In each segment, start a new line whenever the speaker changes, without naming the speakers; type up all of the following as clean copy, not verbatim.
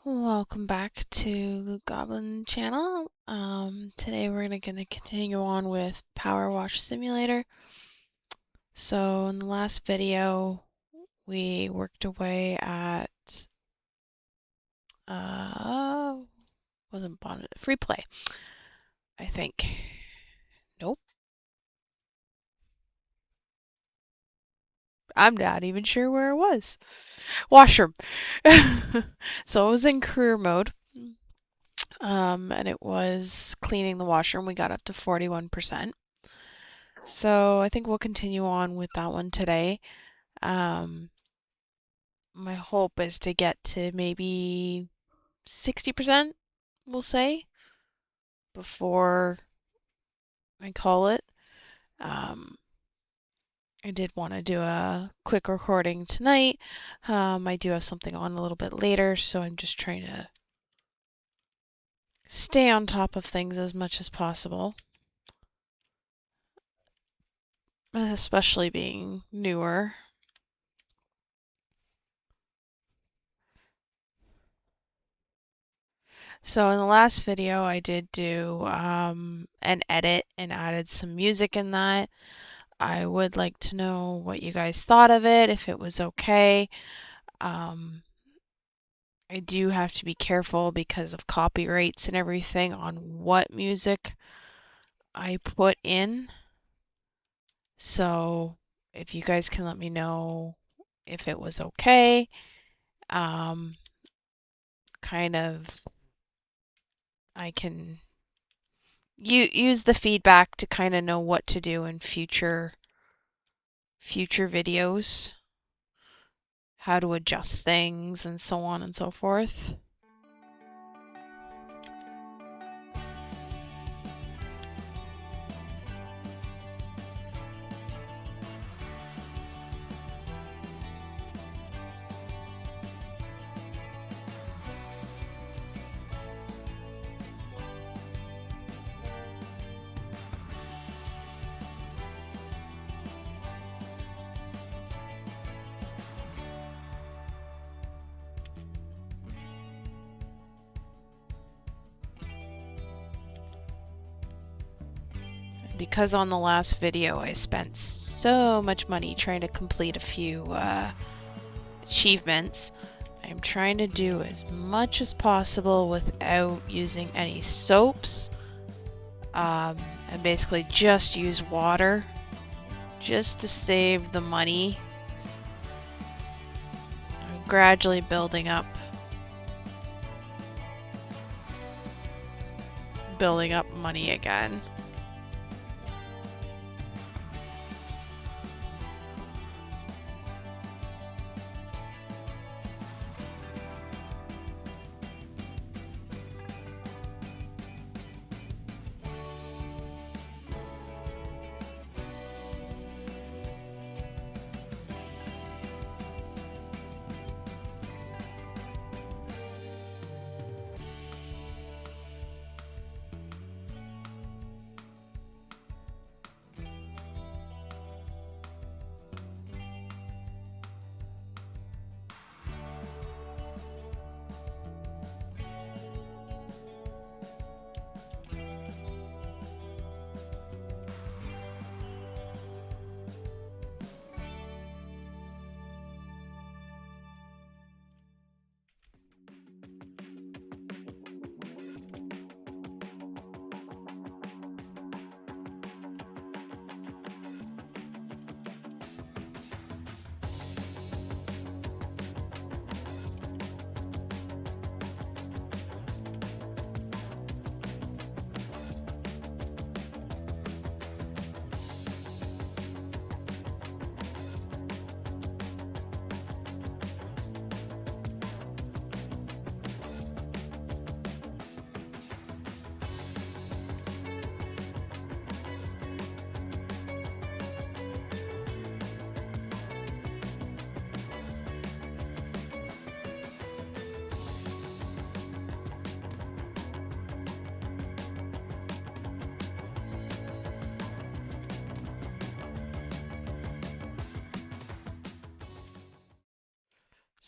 Welcome back to the Goblin channel. Today we're gonna continue on with PowerWash Simulator. So in the last video we worked away at wasn't bonded free play, I think. Nope. I'm not even sure where it was. Washroom. So it was in career mode. And it was cleaning the washroom. We got up to 41%. So I think we'll continue on with that one today. My hope is to get to maybe 60%, we'll say, before I call it. I did want to do a quick recording tonight. I do have something on a little bit later, so I'm just trying to stay on top of things as much as possible, especially being newer. So in the last video, I did do an edit and added some music in that. I would like to know what you guys thought of it, if it was okay. I do have to be careful because of copyrights and everything on what music I put in. So if you guys can let me know if it was okay, kind of I can use the feedback to kind of know what to do in future videos, how to adjust things, and so on and so forth. Because on the last video I spent so much money trying to complete a few achievements, I'm trying to do as much as possible without using any soaps, and basically just use water just to save the money. I'm gradually building up money again.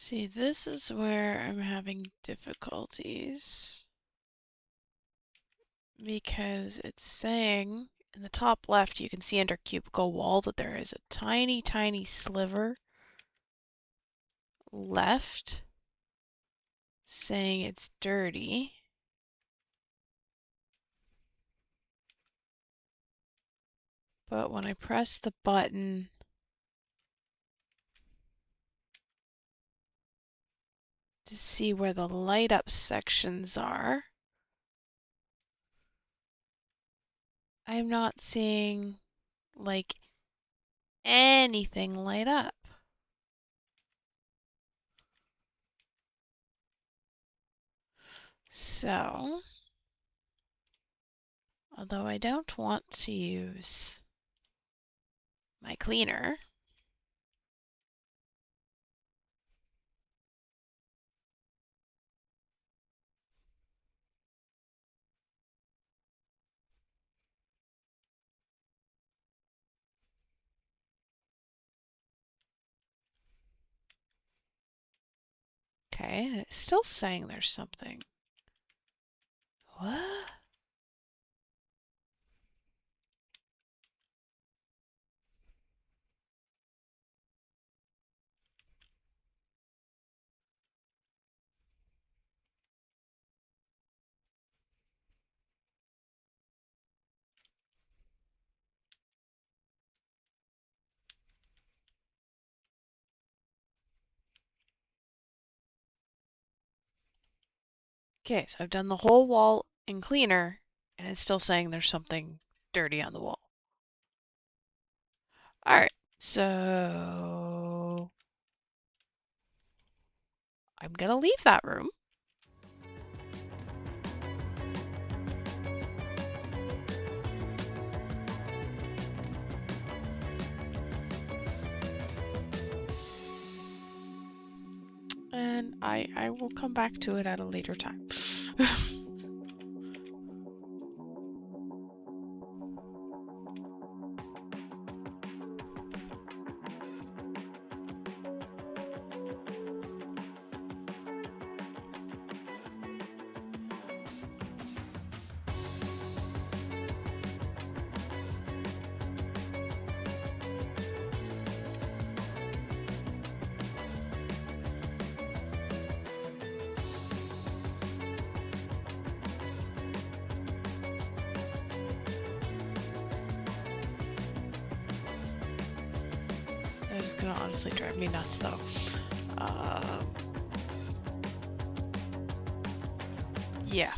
See, this is where I'm having difficulties because it's saying in the top left, you can see under cubicle wall that there is a tiny, tiny sliver left saying it's dirty. But when I press the button to see where the light up sections are, I'm not seeing like anything light up. So, although I don't want to use my cleaner, okay, and it's still saying there's something. What? Okay, so I've done the whole wall in cleaner, and it's still saying there's something dirty on the wall. All right, so I'm gonna leave that room. And I will come back to it at a later time. That is gonna honestly drive me nuts though. Yeah.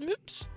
Oops.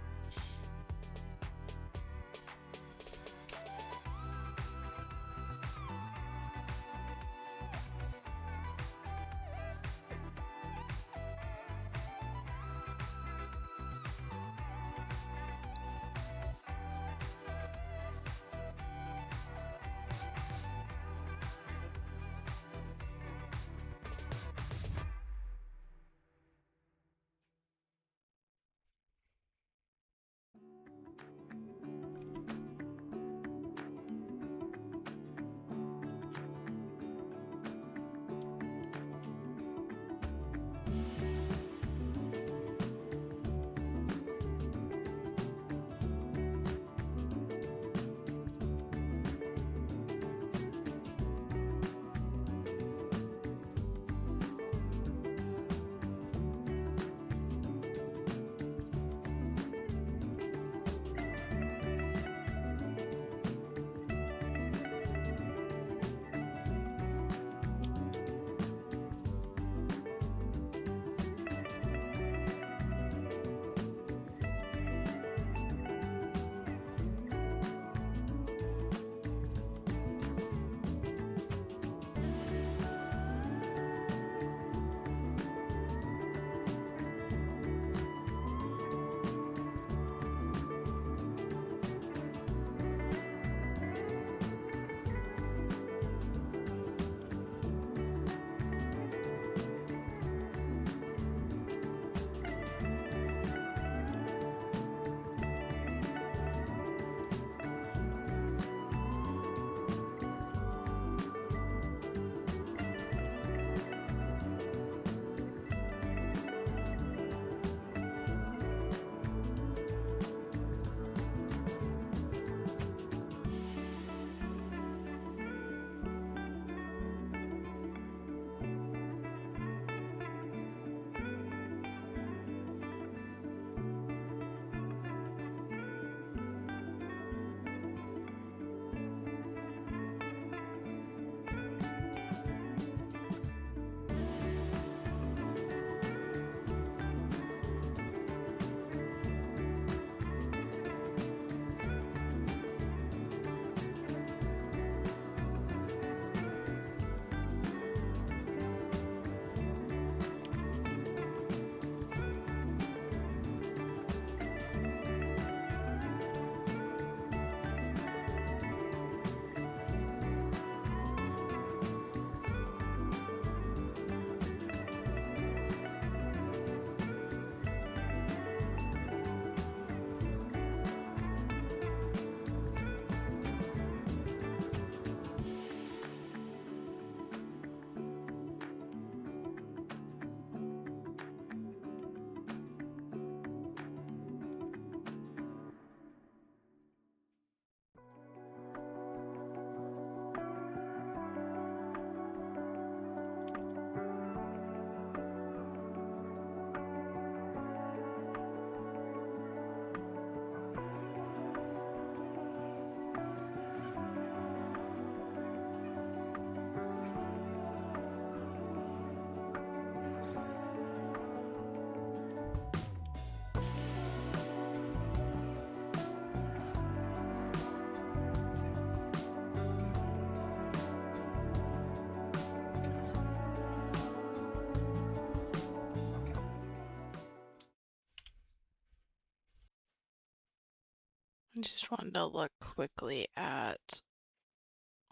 I just wanted to look quickly at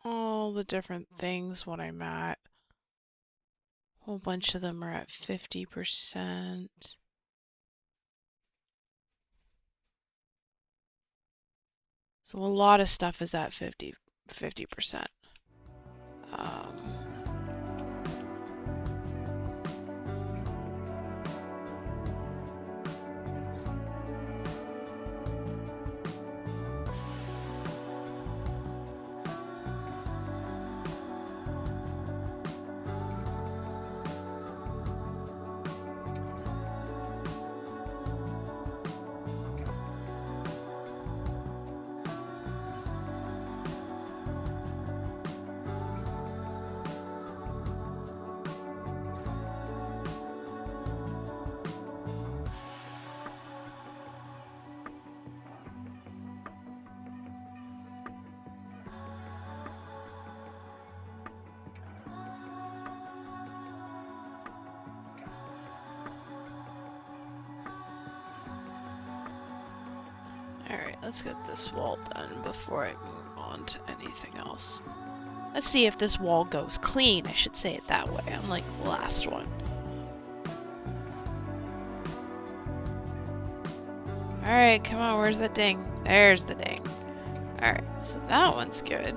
all the different things when I'm at. A whole bunch of them are at 50%. So a lot of stuff is at 50%. Alright, let's get this wall done before I move on to anything else. Let's see if this wall goes clean. I should say it that way, unlike the last one. Alright, come on, where's the ding? There's the ding. Alright, so that one's good.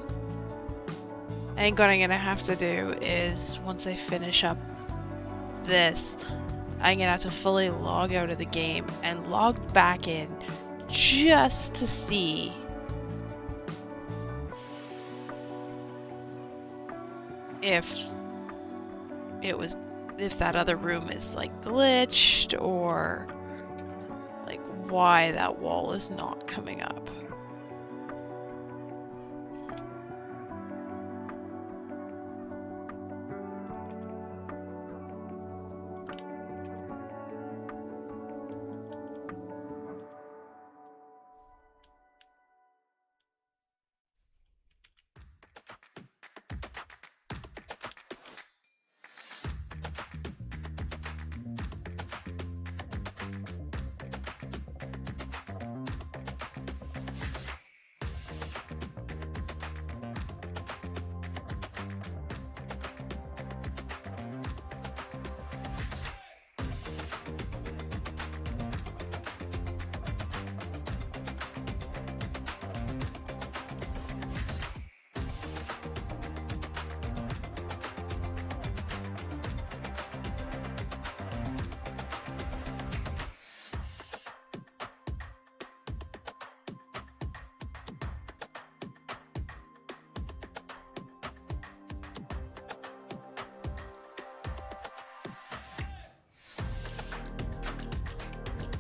I think what I'm gonna have to do is, once I finish up this, I'm gonna have to fully log out of the game and log back in just to see if that other room is like glitched or like why that wall is not coming up.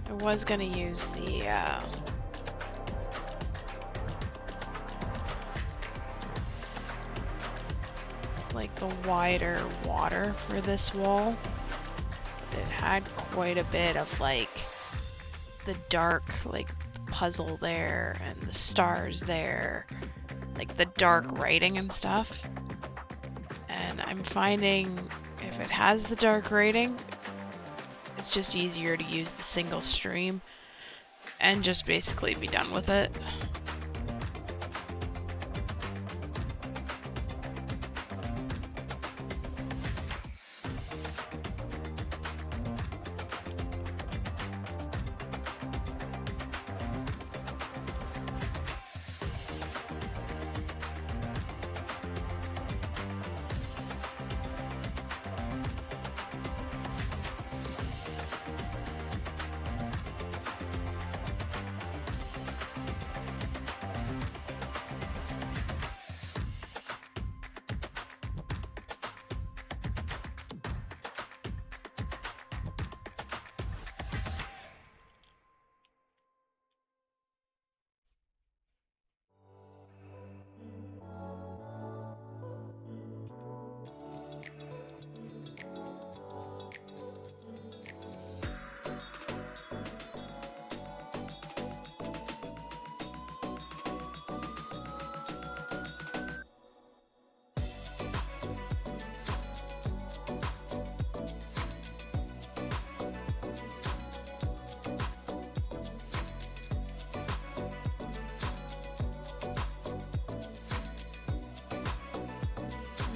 I was gonna use the like the wider water for this wall. It had quite a bit of like the dark like puzzle there and the stars there, like the dark writing and stuff. And I'm finding if it has the dark writing, it's just easier to use the single stream and just basically be done with it.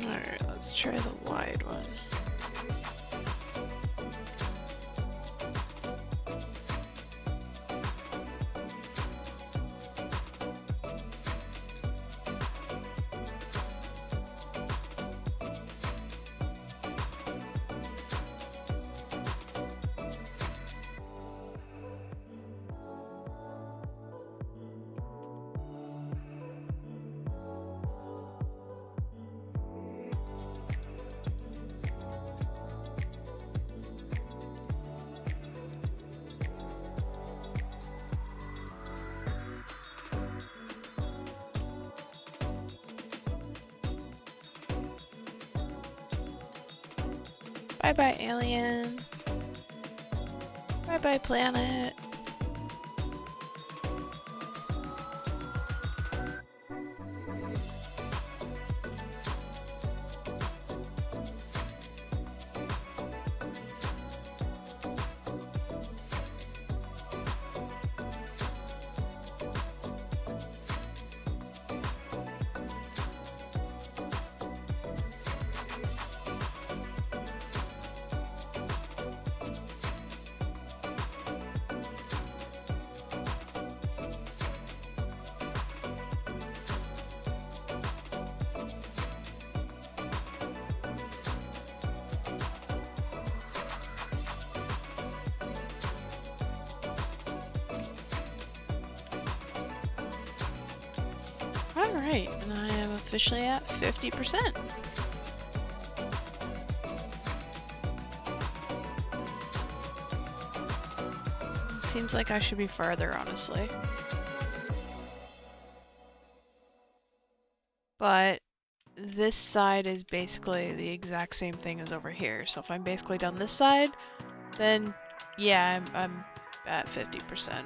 Alright, let's try the wide one. Bye-bye, alien. Bye-bye, planet. Alright, and I am officially at 50%. Seems like I should be farther, honestly. But this side is basically the exact same thing as over here. So if I'm basically done this side, then yeah, I'm at 50%.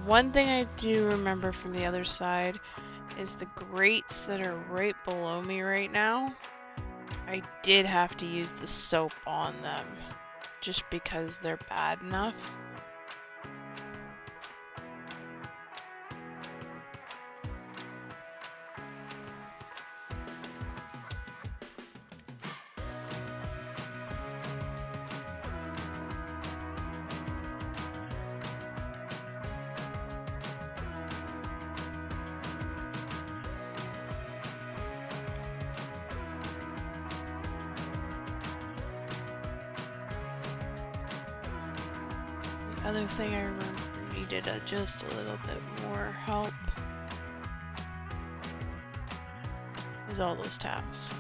One thing I do remember from the other side is the grates that are right below me right now. I did have to use the soap on them just because they're bad enough. Other thing I remember needed just a little bit more help is all those tabs.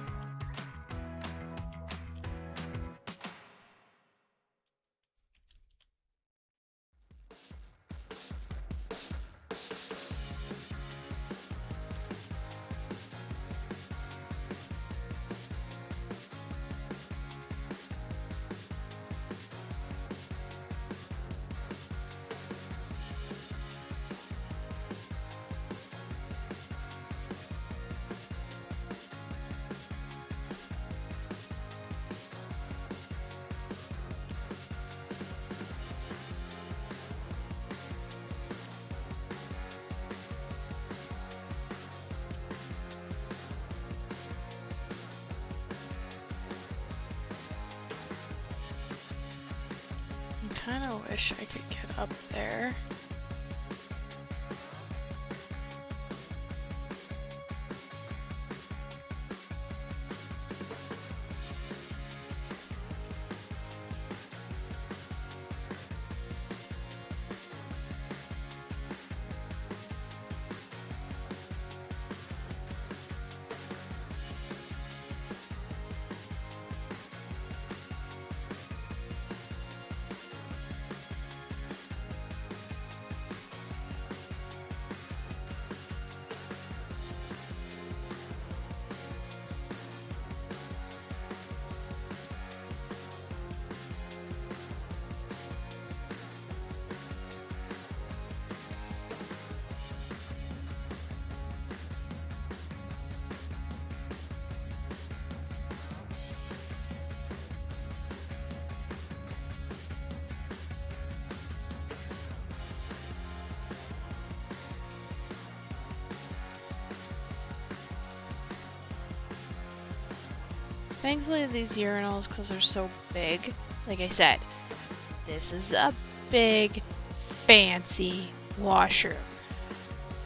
I kind of wish I could get up there. Thankfully these urinals, because they're so big, like I said, this is a big, fancy washroom.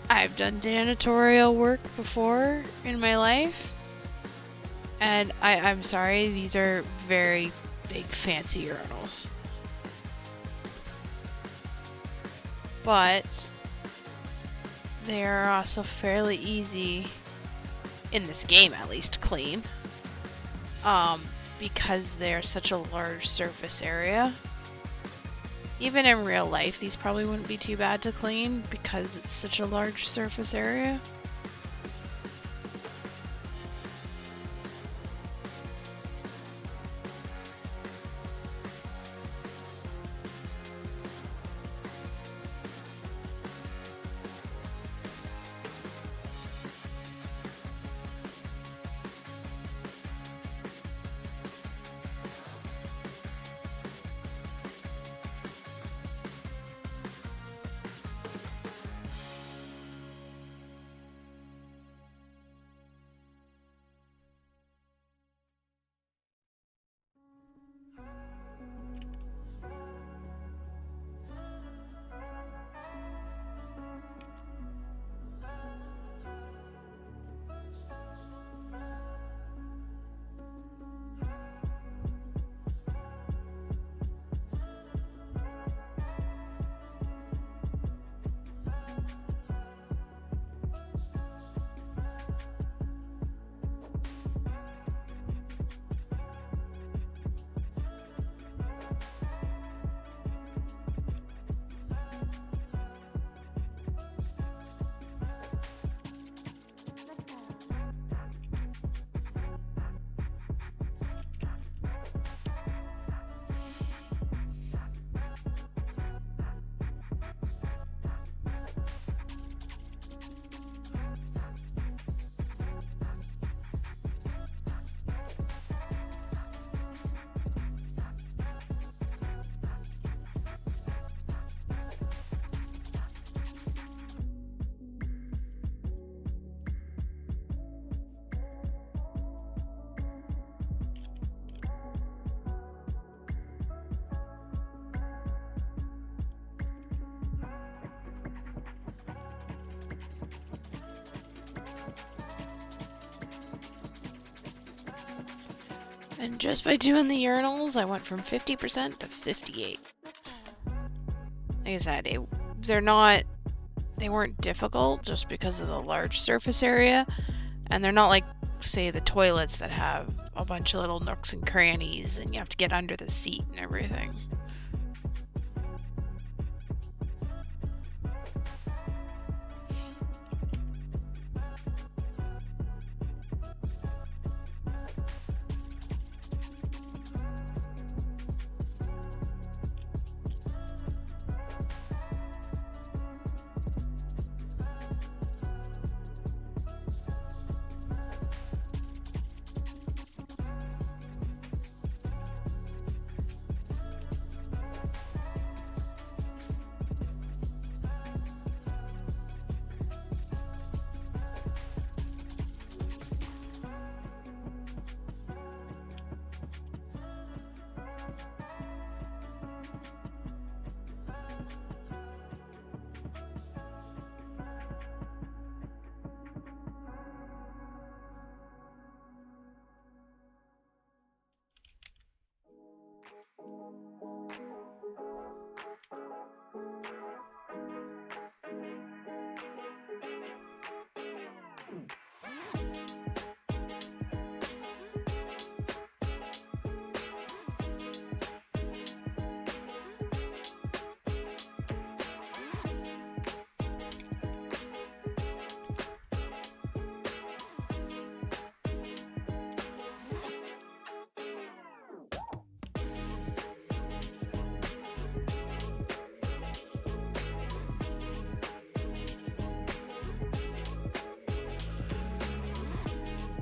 I've done janitorial work before in my life, and I'm sorry, these are very big, fancy urinals. But they are also fairly easy, in this game at least, to clean. Because they're such a large surface area. Even in real life, these probably wouldn't be too bad to clean because it's such a large surface area. And just by doing the urinals, I went from 50% to 58%. Like I said, they weren't difficult just because of the large surface area, and they're not like, say, the toilets that have a bunch of little nooks and crannies and you have to get under the seat and everything.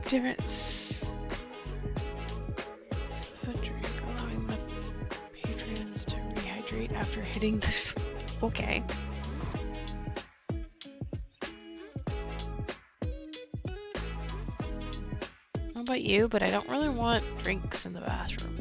Different drink, allowing the patrons to rehydrate after hitting the... Okay. I don't know about you, but I don't really want drinks in the bathroom.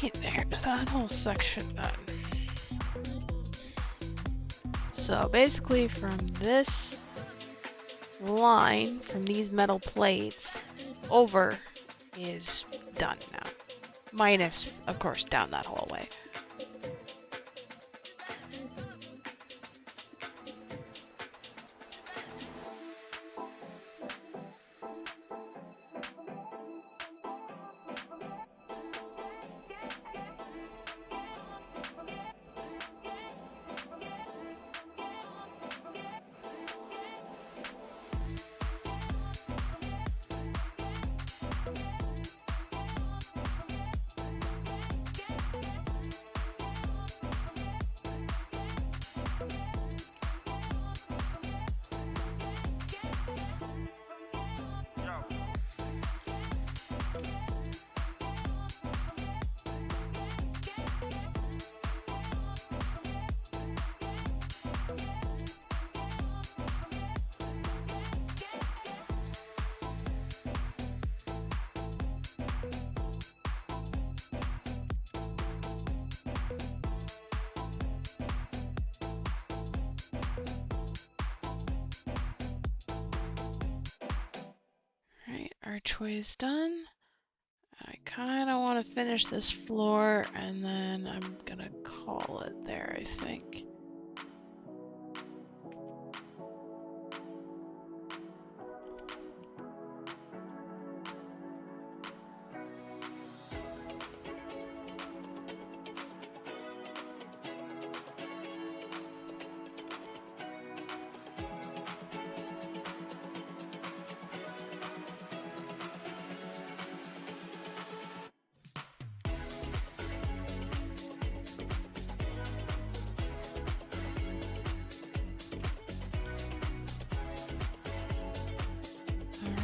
Right, there's that whole section done. So basically from this line, from these metal plates, over is done now. Minus, of course, down that hallway. Archway's done. I kind of want to finish this floor and then I'm gonna call it there, I think.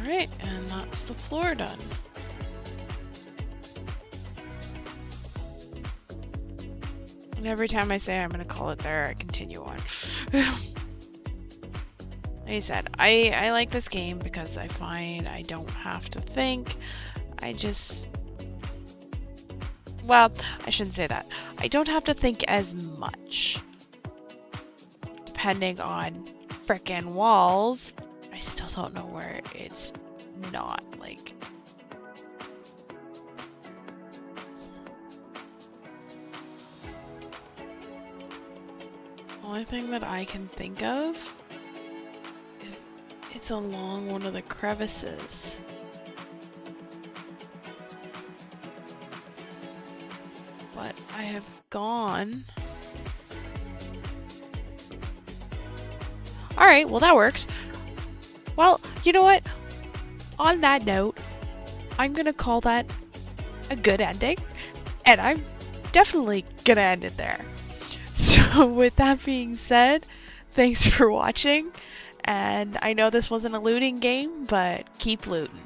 Alright, and that's the floor done. And every time I say I'm going to call it there, I continue on. Like I said, I like this game because I find I don't have to think. Well, I shouldn't say that. I don't have to think as much. Depending on frickin' walls, I still don't know where it's not, like... Only thing that I can think of, if it's along one of the crevices. But I have gone... Alright, well that works. Well, you know what? On that note, I'm gonna call that a good ending, and I'm definitely gonna end it there. So with that being said, thanks for watching, and I know this wasn't a looting game, but keep looting.